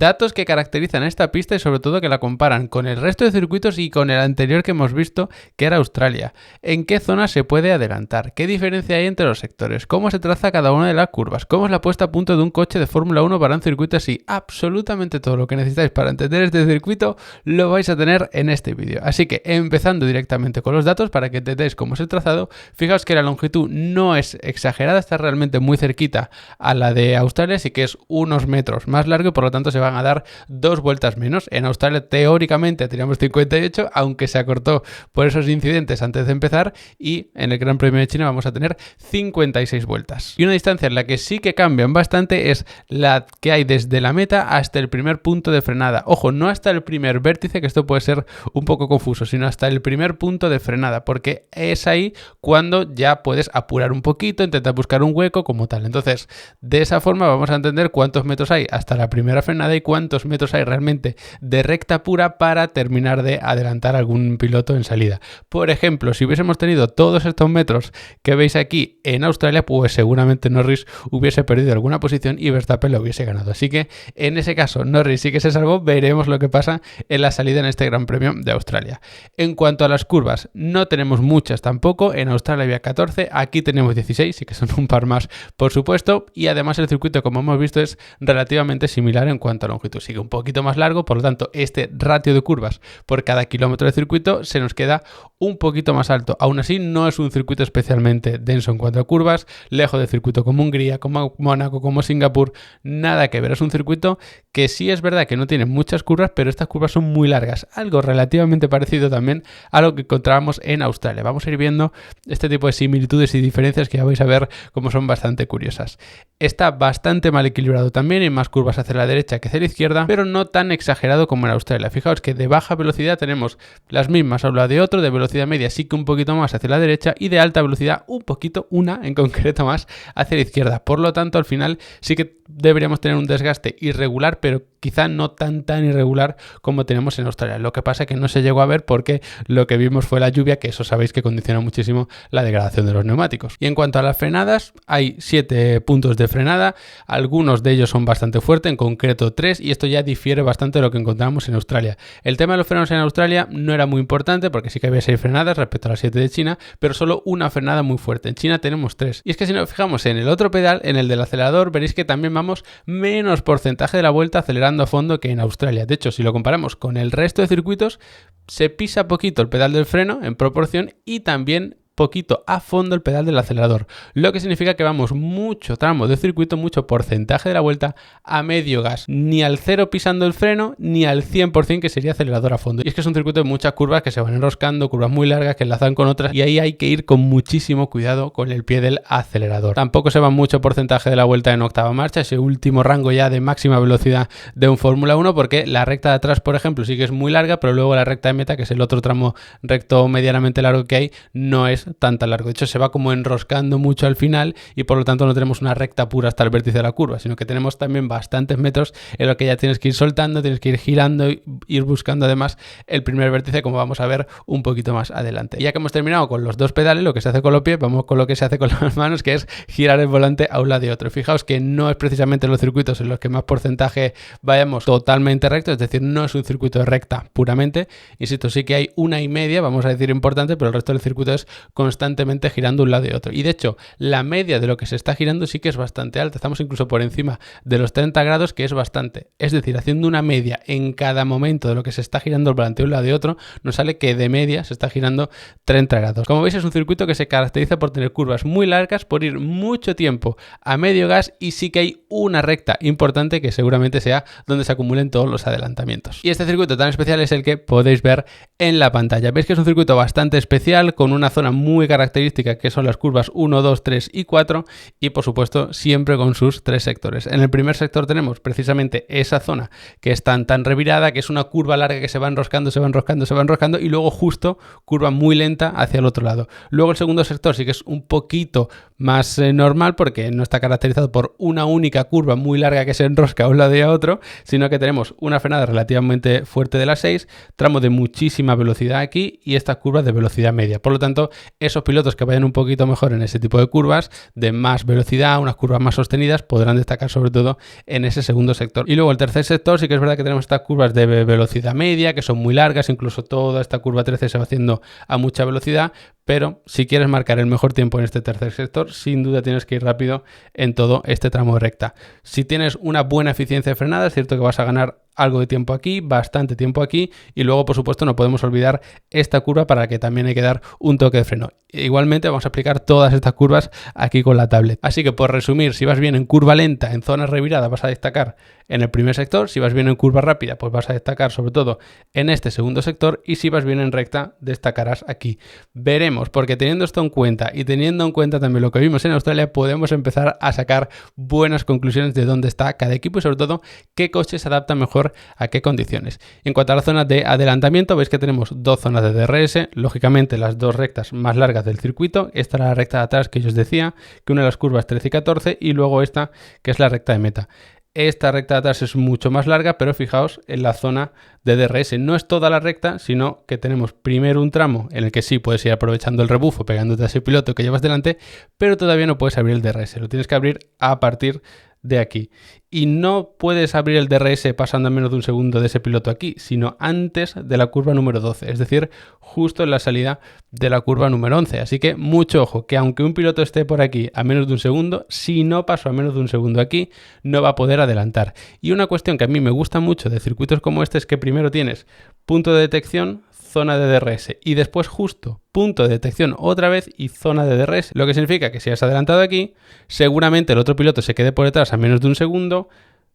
Datos que caracterizan esta pista y sobre todo que la comparan con el resto de circuitos y con el anterior que hemos visto, que era Australia. ¿En qué zona se puede adelantar? ¿Qué diferencia hay entre los sectores? ¿Cómo se traza cada una de las curvas? ¿Cómo es la puesta a punto de un coche de Fórmula 1 para un circuito así? Absolutamente todo lo que necesitáis para entender este circuito lo vais a tener en este vídeo. Así que empezando directamente con los datos para que entendáis cómo es el trazado, fijaos que la longitud no es exagerada, está realmente muy cerquita a la de Australia, así que es unos metros más largo y por lo tanto se van a dar 2 vueltas menos. En Australia teóricamente teníamos 58, aunque se acortó por esos incidentes antes de empezar, y en el Gran Premio de China vamos a tener 56 vueltas. Y una distancia en la que sí que cambian bastante es la que hay desde la meta hasta el primer punto de frenada. Ojo, no hasta el primer vértice, que esto puede ser un poco confuso, sino hasta el primer punto de frenada, porque es ahí cuando ya puedes apurar un poquito, intentar buscar un hueco como tal. Entonces, de esa forma vamos a entender cuántos metros hay hasta la primera frenada y cuántos metros hay realmente de recta pura para terminar de adelantar a algún piloto en salida. Por ejemplo, si hubiésemos tenido todos estos metros que veis aquí en Australia, pues seguramente Norris hubiese perdido alguna posición y Verstappen lo hubiese ganado. Así que en ese caso Norris sí que se salvó. Veremos lo que pasa en la salida en este Gran Premio de Australia. En cuanto a las curvas, no tenemos muchas tampoco. En Australia había 14, aquí tenemos 16, sí que son un par más por supuesto, y además el circuito, como hemos visto, es relativamente similar en cuanto a longitud. Sigue un poquito más largo, por lo tanto este ratio de curvas por cada kilómetro de circuito se nos queda un poquito más alto. Aún así no es un circuito especialmente denso en cuanto a curvas, lejos de circuito como Hungría, como Mónaco, como Singapur, nada que ver. Es un circuito que sí es verdad que no tiene muchas curvas, pero estas curvas son muy largas, algo relativamente parecido también a lo que encontrábamos en Australia. Vamos a ir viendo este tipo de similitudes y diferencias que ya vais a ver cómo son bastante curiosas. Está bastante mal equilibrado también, hay más curvas hacia la derecha que hacia la izquierda, pero no tan exagerado como en Australia. Fijaos que de baja velocidad tenemos las mismas a un lado de otro, de velocidad media sí que un poquito más hacia la derecha y de alta velocidad un poquito, una en concreto más hacia la izquierda. Por lo tanto, al final sí que deberíamos tener un desgaste irregular, pero quizá no tan irregular como tenemos en Australia. Lo que pasa es que no se llegó a ver porque lo que vimos fue la lluvia, que eso sabéis que condiciona muchísimo la degradación de los neumáticos. Y en cuanto a las frenadas, hay 7 puntos de frenada, algunos de ellos son bastante fuertes, en concreto 3, y esto ya difiere bastante de lo que encontramos en Australia. El tema de los frenos en Australia no era muy importante porque sí que había 6 frenadas respecto a las 7 de China, pero solo una frenada muy fuerte. En China tenemos 3. Y es que si nos fijamos en el otro pedal, en el del acelerador, veréis que también vamos menos porcentaje de la vuelta acelerando a fondo que en Australia. De hecho, si lo comparamos con el resto de circuitos, se pisa poquito el pedal del freno en proporción y también poquito a fondo el pedal del acelerador, lo que significa que vamos mucho tramo de circuito, mucho porcentaje de la vuelta a medio gas, ni al 0 pisando el freno, ni al 100% que sería acelerador a fondo. Y es que es un circuito de muchas curvas que se van enroscando, curvas muy largas que enlazan con otras, y ahí hay que ir con muchísimo cuidado con el pie del acelerador. Tampoco se va mucho porcentaje de la vuelta en octava marcha, ese último rango ya de máxima velocidad de un Fórmula 1, porque la recta de atrás, por ejemplo, sí que es muy larga, pero luego la recta de meta, que es el otro tramo recto medianamente largo que hay, no es tan largo. De hecho, se va como enroscando mucho al final y por lo tanto no tenemos una recta pura hasta el vértice de la curva, sino que tenemos también bastantes metros en lo que ya tienes que ir soltando, tienes que ir girando y ir buscando además el primer vértice, como vamos a ver un poquito más adelante. Y ya que hemos terminado con los dos pedales, lo que se hace con los pies, vamos con lo que se hace con las manos, que es girar el volante a un lado y otro. Fijaos que no es precisamente los circuitos en los que más porcentaje vayamos totalmente recto, es decir, no es un circuito de recta puramente. Insisto, sí que hay 1,5, vamos a decir, importante, pero el resto del circuito es constantemente girando un lado y otro. Y de hecho, la media de lo que se está girando sí que es bastante alta. Estamos incluso por encima de los 30 grados, que es bastante. Es decir, haciendo una media en cada momento de lo que se está girando el volante de un lado y otro, nos sale que de media se está girando 30 grados. Como veis, es un circuito que se caracteriza por tener curvas muy largas, por ir mucho tiempo a medio gas, y sí que hay una recta importante que seguramente sea donde se acumulen todos los adelantamientos. Y este circuito tan especial es el que podéis ver en la pantalla. Veis que es un circuito bastante especial, con una zona muy característica que son las curvas 1, 2, 3 y 4, y por supuesto siempre con sus 3 sectores. En el primer sector tenemos precisamente esa zona que es tan revirada, que es una curva larga que se va enroscando, y luego justo curva muy lenta hacia el otro lado. Luego el segundo sector sí que es un poquito más normal, porque no está caracterizado por una única curva muy larga que se enrosca a un lado y a otro, sino que tenemos una frenada relativamente fuerte de las 6, tramo de muchísima velocidad aquí y estas curvas de velocidad media. Por lo tanto, Esos pilotos que vayan un poquito mejor en ese tipo de curvas, de más velocidad, unas curvas más sostenidas, podrán destacar sobre todo en ese segundo sector. Y luego el tercer sector, sí que es verdad que tenemos estas curvas de velocidad media, que son muy largas, incluso toda esta curva 13 se va haciendo a mucha velocidad, pero si quieres marcar el mejor tiempo en este tercer sector, sin duda tienes que ir rápido en todo este tramo de recta. Si tienes una buena eficiencia de frenada, es cierto que vas a ganar algo de tiempo aquí, bastante tiempo aquí, y luego por supuesto no podemos olvidar esta curva para la que también hay que dar un toque de freno. Igualmente vamos a aplicar todas estas curvas aquí con la tablet. Así que por resumir, si vas bien en curva lenta, en zonas reviradas, vas a destacar en el primer sector. Si vas bien en curva rápida, pues vas a destacar sobre todo en este segundo sector, y si vas bien en recta, destacarás aquí. Veremos, porque teniendo esto en cuenta y teniendo en cuenta también lo que vimos en Australia, podemos empezar a sacar buenas conclusiones de dónde está cada equipo y sobre todo qué coche se adapta mejor a qué condiciones. En cuanto a la zona de adelantamiento, veis que tenemos dos zonas de DRS, lógicamente las dos rectas más largas del circuito. Esta era la recta de atrás que yo os decía, que une las curvas 13 y 14, y luego esta que es la recta de meta. Esta recta de atrás es mucho más larga, pero fijaos en la zona de DRS. No es toda la recta, sino que tenemos primero un tramo en el que sí puedes ir aprovechando el rebufo, pegándote a ese piloto que llevas delante, pero todavía no puedes abrir el DRS. Lo tienes que abrir a partir de aquí. Y no puedes abrir el DRS pasando a menos de un segundo de ese piloto aquí, sino antes de la curva número 12, es decir, justo en la salida de la curva número 11. Así que mucho ojo, que aunque un piloto esté por aquí a menos de un segundo, si no paso a menos de un segundo aquí, no va a poder adelantar. Y una cuestión que a mí me gusta mucho de circuitos como este es que primero tienes punto de detección, zona de DRS, y después justo punto de detección otra vez y zona de DRS, lo que significa que si has adelantado aquí, seguramente el otro piloto se quede por detrás a menos de un segundo,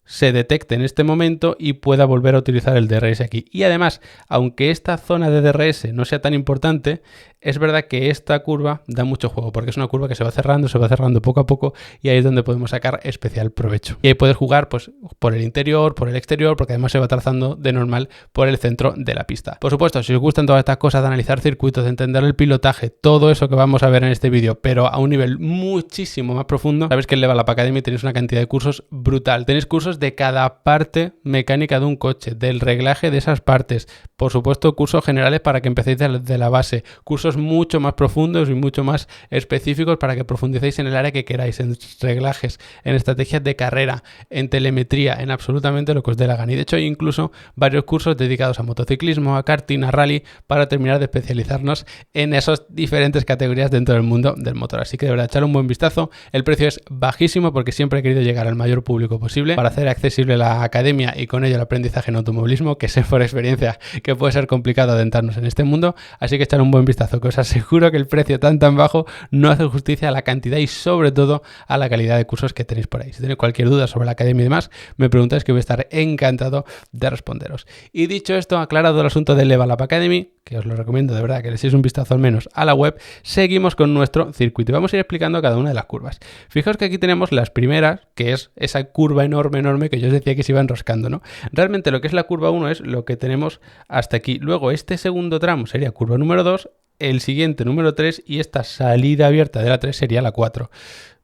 se detecte en este momento y pueda volver a utilizar el DRS aquí. Y además, aunque esta zona de DRS no sea tan importante, es verdad que esta curva da mucho juego, porque es una curva que se va cerrando poco a poco, y ahí es donde podemos sacar especial provecho. Y ahí puedes jugar pues por el interior, por el exterior, porque además se va trazando de normal por el centro de la pista. Por supuesto, si os gustan todas estas cosas de analizar circuitos, de entender el pilotaje, todo eso que vamos a ver en este vídeo, pero a un nivel muchísimo más profundo, sabéis que en Level Up Academy tenéis una cantidad de cursos brutal. Tenéis cursos de cada parte mecánica de un coche, del reglaje de esas partes, por supuesto cursos generales para que empecéis de la base, cursos mucho más profundos y mucho más específicos para que profundicéis en el área que queráis, en reglajes, en estrategias de carrera, en telemetría, en absolutamente lo que os dé la gana. Y de hecho hay incluso varios cursos dedicados a motociclismo, a karting, a rally, para terminar de especializarnos en esas diferentes categorías dentro del mundo del motor. Así que de verdad, echar un buen vistazo. El precio es bajísimo porque siempre he querido llegar al mayor público posible para hacer accesible la academia y con ello el aprendizaje en automovilismo, que sé por experiencia que puede ser complicado adentrarnos en este mundo. Así que echar un buen vistazo, que os aseguro que el precio tan bajo no hace justicia a la cantidad y sobre todo a la calidad de cursos que tenéis por ahí. Si tenéis cualquier duda sobre la academia y demás, me preguntáis, que voy a estar encantado de responderos. Y dicho esto, aclarado el asunto de Level Up Academy, que os lo recomiendo de verdad que le echéis un vistazo al menos a la web, seguimos con nuestro circuito y vamos a ir explicando cada una de las curvas. Fijaos que aquí tenemos las primeras, que es esa curva enorme que yo os decía que se iba enroscando, ¿no? Realmente lo que es la curva 1 es lo que tenemos hasta aquí. Luego este segundo tramo sería curva número 2, el siguiente número 3 y esta salida abierta de la 3 sería la 4.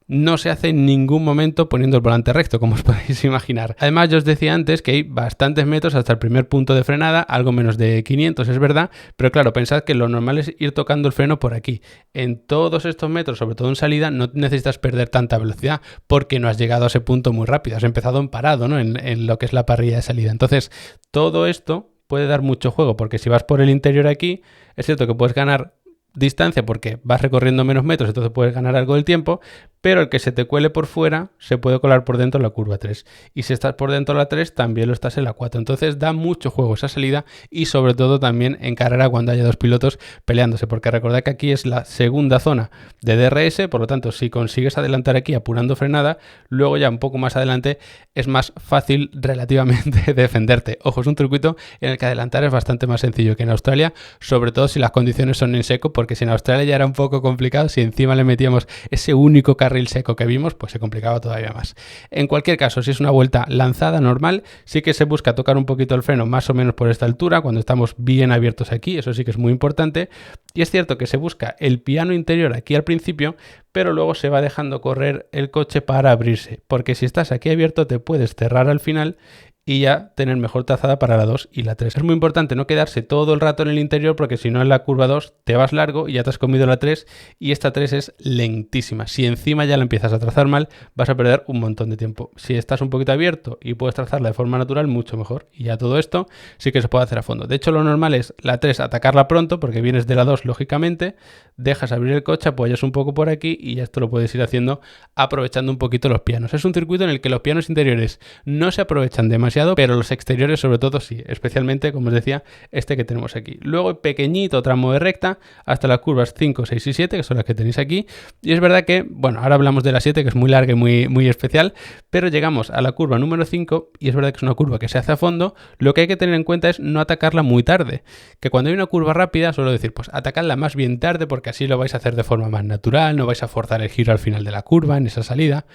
No se hace en ningún momento poniendo el volante recto, como os podéis imaginar. Además, yo os decía antes que hay bastantes metros hasta el primer punto de frenada, algo menos de 500, es verdad, pero claro, pensad que lo normal es ir tocando el freno por aquí. En todos estos metros, sobre todo en salida, no necesitas perder tanta velocidad porque no has llegado a ese punto muy rápido, has empezado en parado, ¿no? En lo que es la parrilla de salida. Entonces, todo esto puede dar mucho juego, porque si vas por el interior aquí, es cierto que puedes ganar distancia porque vas recorriendo menos metros, entonces puedes ganar algo del tiempo, pero el que se te cuele por fuera se puede colar por dentro en la curva 3. Y si estás por dentro de la 3, también lo estás en la 4. Entonces da mucho juego esa salida y sobre todo también en carrera cuando haya dos pilotos peleándose, porque recordad que aquí es la segunda zona de DRS, por lo tanto si consigues adelantar aquí apurando frenada, luego ya un poco más adelante es más fácil relativamente defenderte. Ojo, es un circuito en el que adelantar es bastante más sencillo que en Australia, sobre todo si las condiciones son en seco, porque si en Australia ya era un poco complicado, si encima le metíamos ese único carril seco que vimos, pues se complicaba todavía más. En cualquier caso, si es una vuelta lanzada normal, sí que se busca tocar un poquito el freno más o menos por esta altura, cuando estamos bien abiertos aquí, eso sí que es muy importante. Y es cierto que se busca el piano interior aquí al principio, pero luego se va dejando correr el coche para abrirse, porque si estás aquí abierto te puedes cerrar al final y ya tener mejor trazada para la 2 y la 3. Es muy importante no quedarse todo el rato en el interior porque si no en la curva 2 te vas largo y ya te has comido la 3 y esta 3 es lentísima. Si encima ya la empiezas a trazar mal, vas a perder un montón de tiempo. Si estás un poquito abierto y puedes trazarla de forma natural, mucho mejor. Y ya todo esto sí que se puede hacer a fondo. De hecho, lo normal es la 3 atacarla pronto porque vienes de la 2 lógicamente, dejas abrir el coche, apoyas un poco por aquí y ya esto lo puedes ir haciendo aprovechando un poquito los pianos. Es un circuito en el que los pianos interiores no se aprovechan demasiado, pero los exteriores sobre todo sí, especialmente, como os decía, este que tenemos aquí. Luego pequeñito tramo de recta hasta las curvas 5, 6 y 7, que son las que tenéis aquí. Y es verdad que, bueno, ahora hablamos de la 7, que es muy larga y muy especial, pero llegamos a la curva número 5 y es verdad que es una curva que se hace a fondo. Lo que hay que tener en cuenta es no atacarla muy tarde, que cuando hay una curva rápida suelo decir, pues atacadla más bien tarde porque así lo vais a hacer de forma más natural, no vais a forzar el giro al final de la curva en esa salida.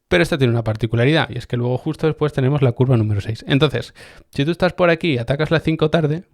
Pero esta tiene una particularidad y es que luego justo después tenemos la curva número 6. Entonces, si tú estás por aquí y atacas la 5 tarde,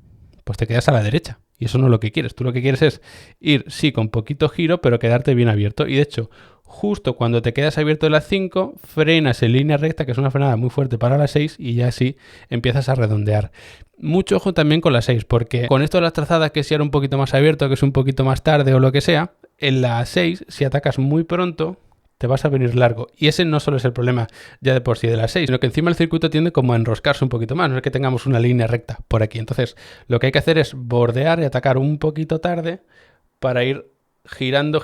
pues te quedas a la derecha. Y eso no es lo que quieres. Tú lo que quieres es ir, sí, con poquito giro, pero quedarte bien abierto. Y de hecho, justo cuando te quedas abierto de la 5, frenas en línea recta, que es una frenada muy fuerte para la 6, y ya así empiezas a redondear. Mucho ojo también con la 6, porque con esto de las trazadas que si era un poquito más abierto, que es un poquito más tarde o lo que sea, en la 6, si atacas muy pronto, te vas a venir largo. Y ese no solo es el problema ya de por sí de las 6, sino que encima el circuito tiende como a enroscarse un poquito más, no es que tengamos una línea recta por aquí. Entonces, lo que hay que hacer es bordear y atacar un poquito tarde para ir girando,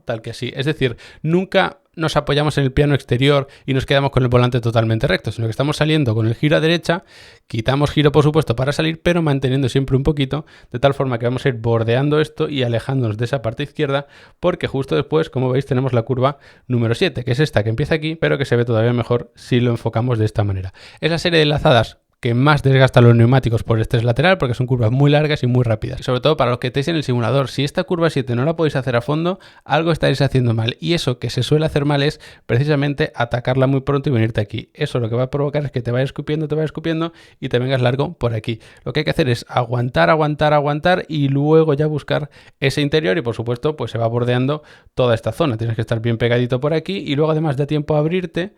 tal que así. Es decir, nunca nos apoyamos en el piano exterior y nos quedamos con el volante totalmente recto, sino que estamos saliendo con el giro a derecha, quitamos giro por supuesto para salir, pero manteniendo siempre un poquito, de tal forma que vamos a ir bordeando esto y alejándonos de esa parte izquierda, porque justo después, como veis, tenemos la curva número 7, que es esta que empieza aquí, pero que se ve todavía mejor si lo enfocamos de esta manera. Es la serie de enlazadas que más desgasta los neumáticos por estrés lateral porque son curvas muy largas y muy rápidas. Y sobre todo para los que estéis en el simulador, si esta curva 7 no la podéis hacer a fondo, algo estaréis haciendo mal. Y eso que se suele hacer mal es precisamente atacarla muy pronto y venirte aquí. Eso lo que va a provocar es que te vaya escupiendo y te vengas largo por aquí. Lo que hay que hacer es aguantar y luego ya buscar ese interior y por supuesto pues se va bordeando toda esta zona. Tienes que estar bien pegadito por aquí y luego además da tiempo a abrirte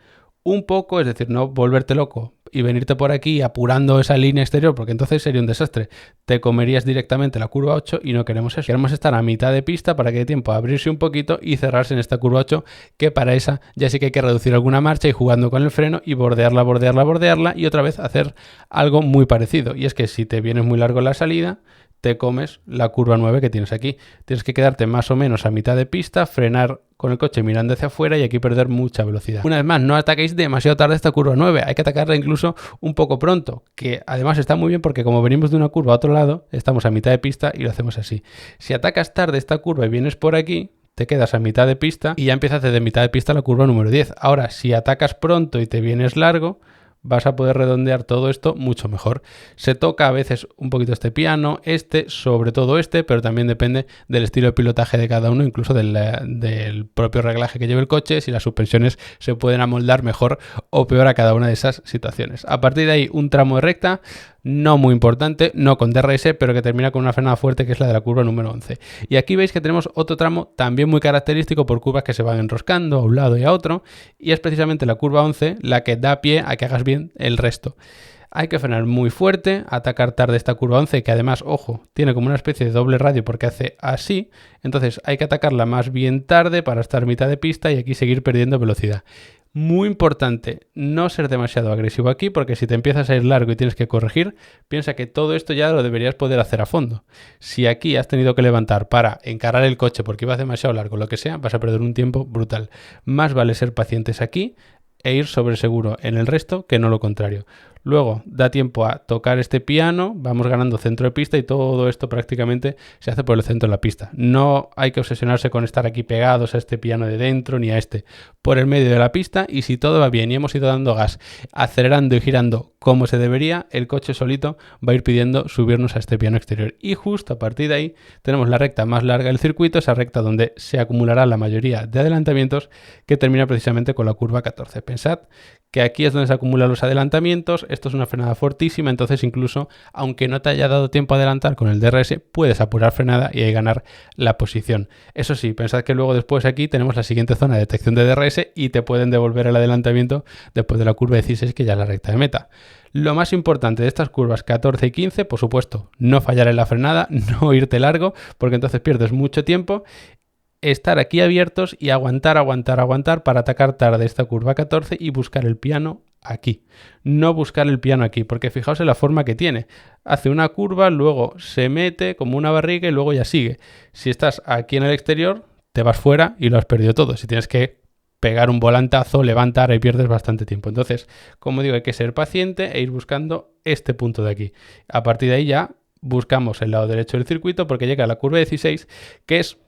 un poco, es decir, no volverte loco y venirte por aquí apurando esa línea exterior, porque entonces sería un desastre. Te comerías directamente la curva 8 y no queremos eso. Queremos estar a mitad de pista para que dé tiempo a abrirse un poquito y cerrarse en esta curva 8, que para esa ya sí que hay que reducir alguna marcha y jugando con el freno y bordearla y otra vez hacer algo muy parecido. Y es que si te vienes muy largo en la salida, te comes la curva 9 que tienes aquí. Tienes que quedarte más o menos a mitad de pista, frenar con el coche mirando hacia afuera y aquí perder mucha velocidad. Una vez más, no ataquéis demasiado tarde esta curva 9, hay que atacarla incluso un poco pronto, que además está muy bien porque como venimos de una curva a otro lado, estamos a mitad de pista y lo hacemos así. Si atacas tarde esta curva y vienes por aquí, te quedas a mitad de pista y ya empiezas desde mitad de pista la curva número 10. Ahora, si atacas pronto y te vienes largo, vas a poder redondear todo esto mucho mejor. Se toca a veces un poquito este piano, sobre todo pero también depende del estilo de pilotaje de cada uno, incluso del propio reglaje que lleve el coche, si las suspensiones se pueden amoldar mejor o peor a cada una de esas situaciones. A partir de ahí, un tramo de recta, no muy importante, no con DRS, pero que termina con una frenada fuerte, que es la de la curva número 11. Y aquí veis que tenemos otro tramo también muy característico por curvas que se van enroscando a un lado y a otro, y es precisamente la curva 11 la que da pie a que hagas bien el resto. Hay que frenar muy fuerte, atacar tarde esta curva 11, que además, ojo, tiene como una especie de doble radio porque hace así, entonces hay que atacarla más bien tarde para estar mitad de pista y aquí seguir perdiendo velocidad. Muy importante, no ser demasiado agresivo aquí, porque si te empiezas a ir largo y tienes que corregir, piensa que todo esto ya lo deberías poder hacer a fondo. Si aquí has tenido que levantar para encarar el coche porque ibas demasiado largo, lo que sea, vas a perder un tiempo brutal. Más vale ser pacientes aquí e ir sobre seguro en el resto que no lo contrario. Luego da tiempo a tocar este piano, vamos ganando centro de pista y todo esto prácticamente se hace por el centro de la pista. No hay que obsesionarse con estar aquí pegados a este piano de dentro ni a este, por el medio de la pista, y si todo va bien y hemos ido dando gas, acelerando y girando como se debería, el coche solito va a ir pidiendo subirnos a este piano exterior. Y justo a partir de ahí tenemos la recta más larga del circuito, esa recta donde se acumulará la mayoría de adelantamientos, que termina precisamente con la curva 14. Pensad que aquí es donde se acumulan los adelantamientos. Esto es una frenada fortísima, entonces incluso aunque no te haya dado tiempo a adelantar con el DRS, puedes apurar frenada y ahí ganar la posición. Eso sí, pensad que luego después aquí tenemos la siguiente zona de detección de DRS y te pueden devolver el adelantamiento después de la curva 16, que ya es la recta de meta. Lo más importante de estas curvas 14 y 15, por supuesto, no fallar en la frenada, no irte largo, porque entonces pierdes mucho tiempo. Estar aquí abiertos y aguantar para atacar tarde esta curva 14 y buscar el piano aquí. No buscar el piano aquí, porque fijaos en la forma que tiene. Hace una curva, luego se mete como una barriga y luego ya sigue. Si estás aquí en el exterior, te vas fuera y lo has perdido todo. Si tienes que pegar un volantazo, levantar, y pierdes bastante tiempo. Entonces, como digo, hay que ser paciente e ir buscando este punto de aquí. A partir de ahí ya buscamos el lado derecho del circuito, porque llega a la curva 16, que es,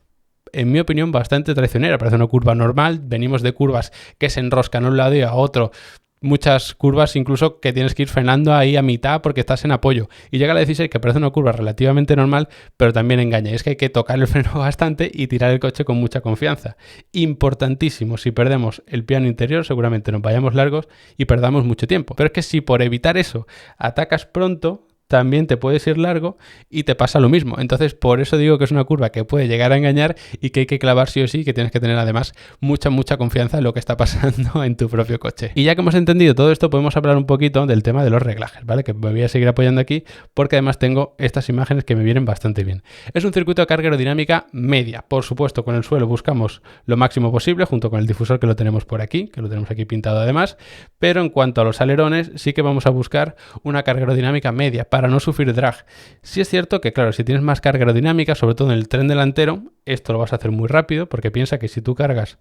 en mi opinión, bastante traicionera. Parece una curva normal, venimos de curvas que se enroscan a un lado y a otro, muchas curvas incluso que tienes que ir frenando ahí a mitad porque estás en apoyo, y llega la 16 que parece una curva relativamente normal, pero también engaña, y es que hay que tocar el freno bastante y tirar el coche con mucha confianza. Importantísimo, si perdemos el piano interior seguramente nos vayamos largos y perdamos mucho tiempo, pero es que si por evitar eso atacas pronto, también te puedes ir largo y te pasa lo mismo. Entonces, por eso digo que es una curva que puede llegar a engañar y que hay que clavar sí o sí, que tienes que tener además mucha confianza en lo que está pasando en tu propio coche. Y ya que hemos entendido todo esto, podemos hablar un poquito del tema de los reglajes, ¿vale? Que me voy a seguir apoyando aquí porque además tengo estas imágenes que me vienen bastante bien. Es un circuito de carga aerodinámica media. Por supuesto, con el suelo buscamos lo máximo posible, junto con el difusor que lo tenemos por aquí, que lo tenemos aquí pintado además, pero en cuanto a los alerones, sí que vamos a buscar una carga aerodinámica media para no sufrir drag. Sí es cierto que, claro, si tienes más carga aerodinámica, sobre todo en el tren delantero, esto lo vas a hacer muy rápido, porque piensa que si tú cargas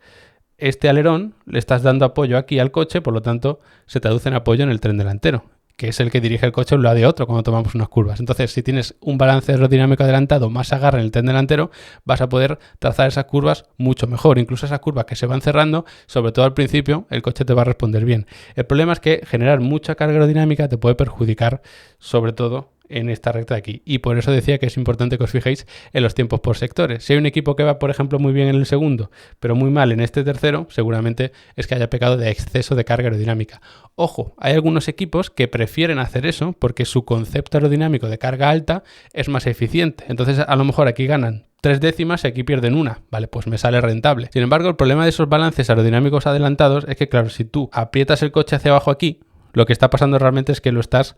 este alerón, le estás dando apoyo aquí al coche, por lo tanto se traduce en apoyo en el tren delantero, que es el que dirige el coche a un lado de otro cuando tomamos unas curvas. Entonces, si tienes un balance aerodinámico adelantado, más agarre en el tren delantero, vas a poder trazar esas curvas mucho mejor. Incluso esas curvas que se van cerrando, sobre todo al principio, el coche te va a responder bien. El problema es que generar mucha carga aerodinámica te puede perjudicar, sobre todo en esta recta de aquí, y por eso decía que es importante que os fijéis en los tiempos por sectores. Si hay un equipo que va, por ejemplo, muy bien en el segundo, pero muy mal en este tercero, seguramente es que haya pecado de exceso de carga aerodinámica. Ojo, hay algunos equipos que prefieren hacer eso porque su concepto aerodinámico de carga alta es más eficiente. Entonces, a lo mejor aquí ganan 3 décimas y aquí pierden una. Vale, pues me sale rentable. Sin embargo, el problema de esos balances aerodinámicos adelantados es que, claro, si tú aprietas el coche hacia abajo aquí, lo que está pasando realmente es que lo estás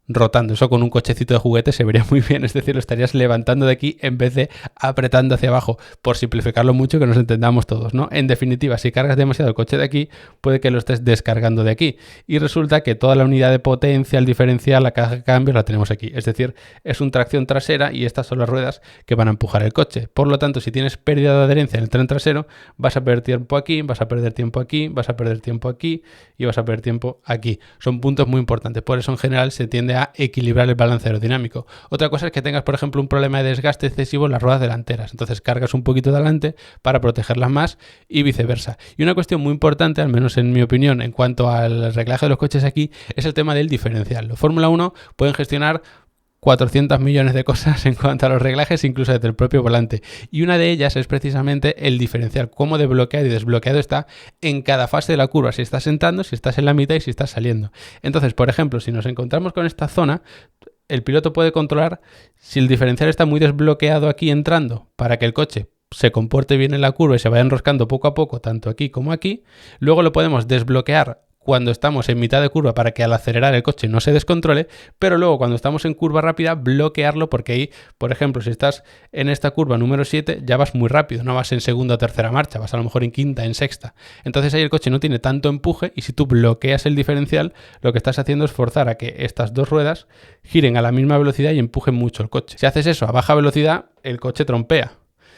rotando. Eso con un cochecito de juguete se vería muy bien, es decir, lo estarías levantando de aquí en vez de apretando hacia abajo, por simplificarlo mucho, que nos entendamos todos, ¿no? En definitiva, si cargas demasiado el coche de aquí, puede que lo estés descargando de aquí, y resulta que toda la unidad de potencia, el diferencial, la caja de cambios la tenemos aquí, es decir, es un tracción trasera y estas son las ruedas que van a empujar el coche. Por lo tanto, si tienes pérdida de adherencia en el tren trasero, vas a perder tiempo aquí, vas a perder tiempo aquí, vas a perder tiempo aquí y vas a perder tiempo aquí. Son puntos muy importantes, por eso en general se tiende a equilibrar el balance aerodinámico. Otra cosa es que tengas, por ejemplo, un problema de desgaste excesivo en las ruedas delanteras, entonces cargas un poquito de adelante para protegerlas más y viceversa. Y una cuestión muy importante, al menos en mi opinión, en cuanto al reglaje de los coches aquí, es el tema del diferencial. Los Fórmula 1 pueden gestionar 400 millones de cosas en cuanto a los reglajes, incluso desde el propio volante. Y una de ellas es precisamente el diferencial, cómo desbloqueado y desbloqueado está en cada fase de la curva, si estás entrando, si estás en la mitad y si estás saliendo. Entonces, por ejemplo, si nos encontramos con esta zona, el piloto puede controlar si el diferencial está muy desbloqueado aquí entrando, para que el coche se comporte bien en la curva y se vaya enroscando poco a poco, tanto aquí como aquí. Luego lo podemos desbloquear cuando estamos en mitad de curva para que al acelerar el coche no se descontrole, pero luego cuando estamos en curva rápida bloquearlo, porque ahí, por ejemplo, si estás en esta curva número 7 ya vas muy rápido, no vas en segunda o tercera marcha, vas a lo mejor en quinta, en sexta. Entonces ahí el coche no tiene tanto empuje y si tú bloqueas el diferencial, lo que estás haciendo es forzar a que estas dos ruedas giren a la misma velocidad y empujen mucho el coche. Si haces eso a baja velocidad, el coche trompea.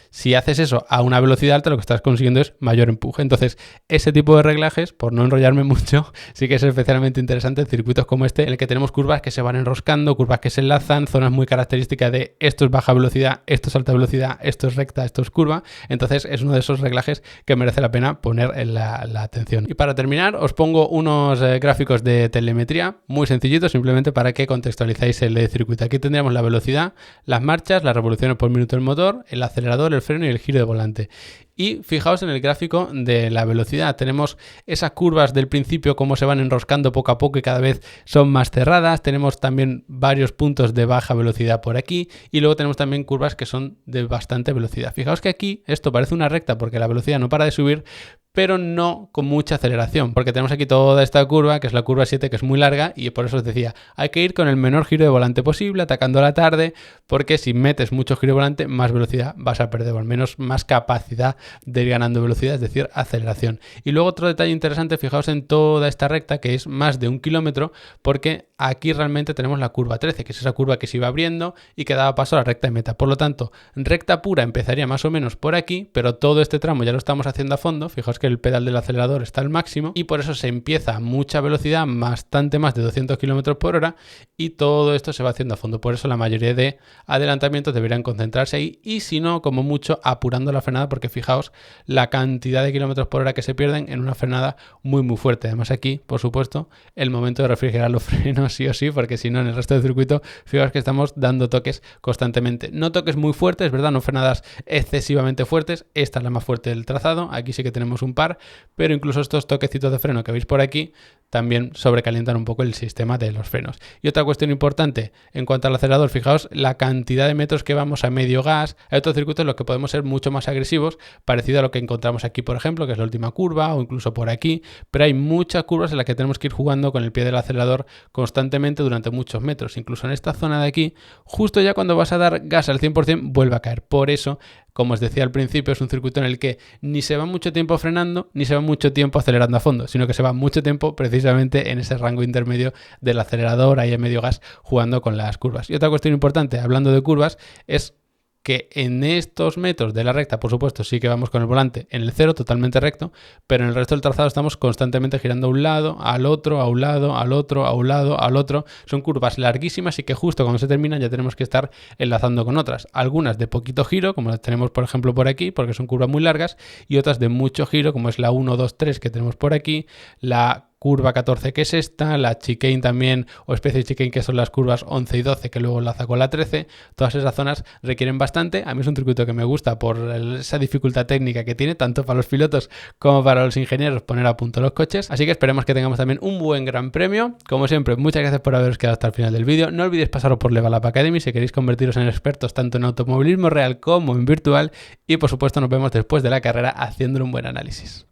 Si haces eso a una velocidad alta, lo que estás consiguiendo es mayor empuje. Entonces, ese tipo de reglajes, por no enrollarme mucho, sí que es especialmente interesante en circuitos como este, en el que tenemos curvas que se van enroscando, curvas que se enlazan, zonas muy características de esto es baja velocidad, esto es alta velocidad, esto es recta, esto es curva. Entonces, es uno de esos reglajes que merece la pena poner en la atención. Y para terminar, os pongo unos gráficos de telemetría muy sencillitos, simplemente para que contextualizáis el circuito. Aquí tendríamos la velocidad, las marchas, las revoluciones por minuto del motor, el acelerador, el freno y el giro de volante. Y fijaos en el gráfico de la velocidad, tenemos esas curvas del principio como se van enroscando poco a poco y cada vez son más cerradas, tenemos también varios puntos de baja velocidad por aquí y luego tenemos también curvas que son de bastante velocidad. Fijaos que aquí esto parece una recta porque la velocidad no para de subir, pero no con mucha aceleración, porque tenemos aquí toda esta curva, que es la curva 7, que es muy larga, y por eso os decía, hay que ir con el menor giro de volante posible, atacando a la tarde, porque si metes mucho giro de volante, más velocidad vas a perder, o al menos más capacidad de ir ganando velocidad, es decir, aceleración. Y luego otro detalle interesante, fijaos en toda esta recta, que es más de 1 kilómetro, porque aquí realmente tenemos la curva 13, que es esa curva que se iba abriendo y que daba paso a la recta de meta. Por lo tanto, recta pura empezaría más o menos por aquí, pero todo este tramo ya lo estamos haciendo a fondo, fijaos que el pedal del acelerador está al máximo y por eso se empieza a mucha velocidad, bastante más de 200 km por hora, y todo esto se va haciendo a fondo. Por eso la mayoría de adelantamientos deberían concentrarse ahí, y si no, como mucho, apurando la frenada, porque fijaos la cantidad de kilómetros por hora que se pierden en una frenada muy fuerte. Además aquí, por supuesto, el momento de refrigerar los frenos sí o sí, porque si no en el resto del circuito, fijaos que estamos dando toques constantemente. No toques muy fuertes, ¿verdad? No frenadas excesivamente fuertes. Esta es la más fuerte del trazado. Aquí sí que tenemos un par, pero incluso estos toquecitos de freno que veis por aquí también sobrecalientan un poco el sistema de los frenos. Y otra cuestión importante en cuanto al acelerador, fijaos la cantidad de metros que vamos a medio gas. Hay otros circuitos en los que podemos ser mucho más agresivos, parecido a lo que encontramos aquí, por ejemplo, que es la última curva, o incluso por aquí, pero hay muchas curvas en las que tenemos que ir jugando con el pie del acelerador constantemente durante muchos metros. Incluso en esta zona de aquí, justo ya cuando vas a dar gas al 100%, vuelve a caer. Por eso, como os decía al principio, es un circuito en el que ni se va mucho tiempo frenando, ni se va mucho tiempo acelerando a fondo, sino que se va mucho tiempo precisamente en ese rango intermedio del acelerador, ahí a medio gas, jugando con las curvas. Y otra cuestión importante, hablando de curvas, es que en estos metros de la recta, por supuesto, sí que vamos con el volante en el cero, totalmente recto, pero en el resto del trazado estamos constantemente girando a un lado, al otro, a un lado, al otro, a un lado, al otro. Son curvas larguísimas y que justo cuando se terminan ya tenemos que estar enlazando con otras. Algunas de poquito giro, como las tenemos por ejemplo por aquí, porque son curvas muy largas, y otras de mucho giro, como es la 1, 2, 3 que tenemos por aquí, la curva 14 que es esta, la chicane también, o especie de chicane que son las curvas 11 y 12 que luego enlaza con la 13. Todas esas zonas requieren bastante. A mí es un circuito que me gusta por esa dificultad técnica que tiene, tanto para los pilotos como para los ingenieros, poner a punto los coches. Así que esperemos que tengamos también un buen gran premio. Como siempre, muchas gracias por haberos quedado hasta el final del vídeo. No olvidéis pasaros por Level Up Academy si queréis convertiros en expertos tanto en automovilismo real como en virtual, y por supuesto nos vemos después de la carrera haciéndole un buen análisis.